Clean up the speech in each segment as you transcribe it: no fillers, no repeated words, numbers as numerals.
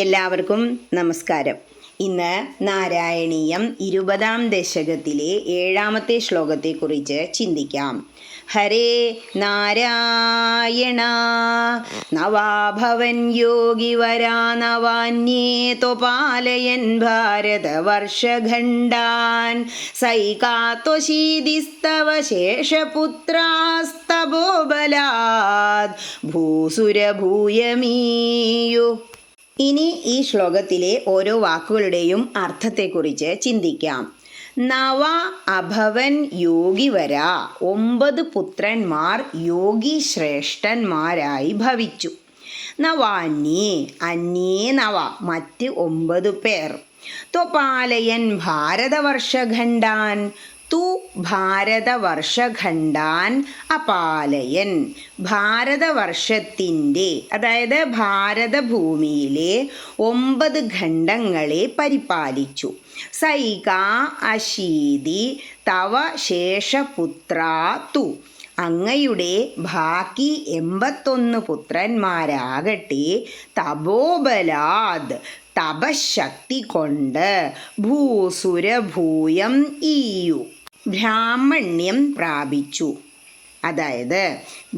എല്ലാവർക്കും നമസ്കാരം. ഇന്ന് നാരായണീയം 20-ാം ദശകത്തിലെ 7-ാമത്തെ ശ്ലോകത്തെക്കുറിച്ച് ചിന്തിക്കാം. ഹരേ നാരായണ നവാഭവൻ യോഗിവരാ നവാന്യേ ത്വപാലയൻ ഭാരതവർഷഖണ്ഡാൻ സൈകാത്വശീതിസ്തവ ശേഷപുത്രാസ്തപോബലാത് ഭൂസുരഭൂയമീയു. ഇനി ഈ ശ്ലോകത്തിലെ ഓരോ വാക്കുകളുടെയും അർത്ഥത്തെക്കുറിച്ച് ചിന്തിക്കാം. നവ അഭവൻ യോഗിവര, 9 പുത്രന്മാർ യോഗി ശ്രേഷ്ഠന്മാരായി ഭവിച്ചു. നവാന്യേ, അന്യേ നവ, മറ്റ് 9 പേർ. ത്വപാലയൻ ഭാരതവർഷഖണ്ഡാൻ, തു ഭാരതവർഷഖണ്ഡാൻ അപാലയൻ, ഭാരതവർഷത്തിൻ്റെ അതായത് ഭാരതഭൂമിയിലെ 9 ഖണ്ഡങ്ങളെ പരിപാലിച്ചു. സൈക അശീതി തവ ശേഷപുത്രാ തു, അങ്ങയുടെ ബാക്കി 81 പുത്രന്മാരാകട്ടെ തപോബലാദ്, തപശക്തി കൊണ്ട്, ഭൂസുരഭൂയം ഈയു, ബ്രാഹ്മണ്യം പ്രാപിച്ചു, അതായത്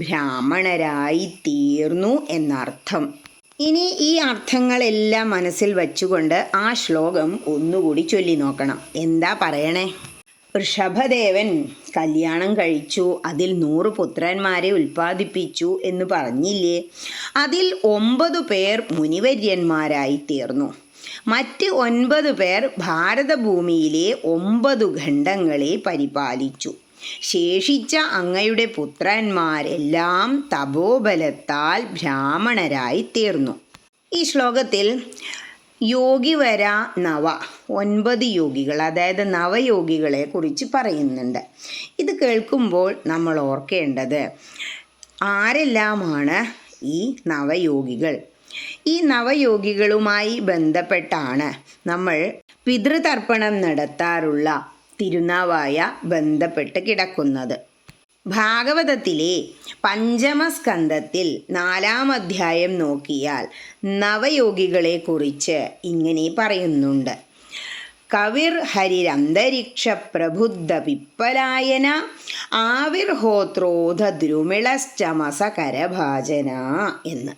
ബ്രാഹ്മണരായി തീർന്നു എന്നർത്ഥം. ഇനി ഈ അർത്ഥങ്ങളെല്ലാം മനസ്സിൽ വച്ചുകൊണ്ട് ആ ശ്ലോകം ഒന്നുകൂടി ചൊല്ലി നോക്കണം. എന്താ പറയണേ? ഋഷഭദേവൻ കല്യാണം കഴിച്ചു, അതിൽ 100 പുത്രന്മാരെ ഉൽപ്പാദിപ്പിച്ചു എന്ന് പറഞ്ഞില്ലേ? അതിൽ 9 പേർ മുനിവര്യന്മാരായി തീർന്നു. മറ്റ് 9 പേർ ഭാരതഭൂമിയിലെ 9 ഖണ്ഡങ്ങളെ പരിപാലിച്ചു. ശേഷിച്ച അങ്ങയുടെ പുത്രന്മാരെല്ലാം തപോബലത്താൽ ബ്രാഹ്മണരായി തീർന്നു. ഈ ശ്ലോകത്തിൽ യോഗിവര നവ, 9 യോഗികൾ അതായത് നവയോഗികളെ കുറിച്ച് പറയുന്നുണ്ട്. ഇത് കേൾക്കുമ്പോൾ നമ്മൾ ഓർക്കേണ്ടത് ആരെല്ലാമാണ് ഈ നവയോഗികൾ? ഈ നവയോഗികളുമായി ബന്ധപ്പെട്ടാണ് നമ്മൾ പിതൃതർപ്പണം നടത്താറുള്ള തിരുനാവായ ബന്ധപ്പെട്ട് കിടക്കുന്നത്. ഭാഗവതത്തിലെ 5ാം സ്കന്ധത്തിൽ 4-ാം അധ്യായം നോക്കിയാൽ നവയോഗികളെ കുറിച്ച് ഇങ്ങനെ പറയുന്നുണ്ട്. കവിർ ഹരിരന്തരിക്ഷ പ്രബുദ്ധ പിപ്പലായന ആവിർഹോത്രോധ ദ്രുമിളശ്ചമസ കരഭാജന എന്ന്.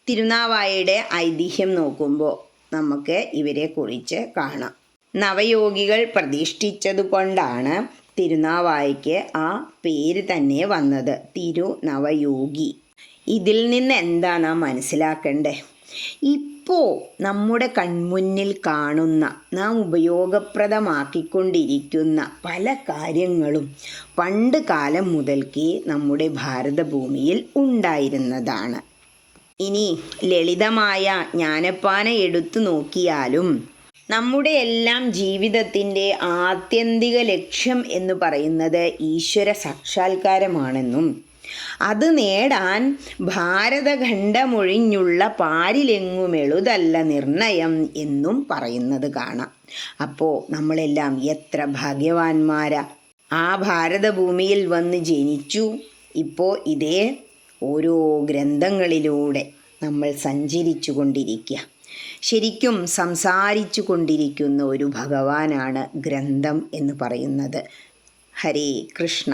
തിരുനാവായയുടെ ഐതിഹ്യം നോക്കുമ്പോൾ നമുക്ക് ഇവരെ കുറിച്ച് കാണാം. നവയോഗികൾ പ്രതിഷ്ഠിച്ചതുകൊണ്ടാണ് തിരുനാവായയ്ക്ക് ആ പേര് തന്നെ വന്നത്, തിരുനവയോഗി. ഇതിൽ നിന്ന് എന്താ നാം മനസ്സിലാക്കണ്ടേ? ഇപ്പോൾ നമ്മുടെ കൺമുന്നിൽ കാണുന്ന, നാം ഉപയോഗപ്രദമാക്കിക്കൊണ്ടിരിക്കുന്ന പല കാര്യങ്ങളും പണ്ട് കാലം മുതൽക്കേ നമ്മുടെ ഭാരതഭൂമിയിൽ ഉണ്ടായിരുന്നതാണ്. ഇനി ലളിതമായ ജ്ഞാനപ്പാന എടുത്തു നോക്കിയാലും നമ്മുടെ എല്ലാം ജീവിതത്തിൻ്റെ ആത്യന്തിക ലക്ഷ്യം എന്ന് പറയുന്നത് ഈശ്വര സാക്ഷാത്കാരമാണെന്നും അത് നേടാൻ ഭാരതഖണ്ഡമൊഴിഞ്ഞുള്ള പാരിലെങ്ങുമെളുതല്ല നിർണയം എന്നും പറയുന്നത് കാണാം. അപ്പോൾ നമ്മളെല്ലാം എത്ര ഭാഗ്യവാന്മാരാ! ആ ഭാരതഭൂമിയിൽ വന്ന് ജനിച്ചു. ഇപ്പോൾ ഇതേ ഓരോ ഗ്രന്ഥങ്ങളിലൂടെ നമ്മൾ സഞ്ചരിച്ചു കൊണ്ടിരിക്കുക. ശരിക്കും സംസാരിച്ചു കൊണ്ടിരിക്കുന്ന ഒരു ഭഗവാനാണ് ഗ്രന്ഥം എന്ന് പറയുന്നത്. ഹരേ കൃഷ്ണ.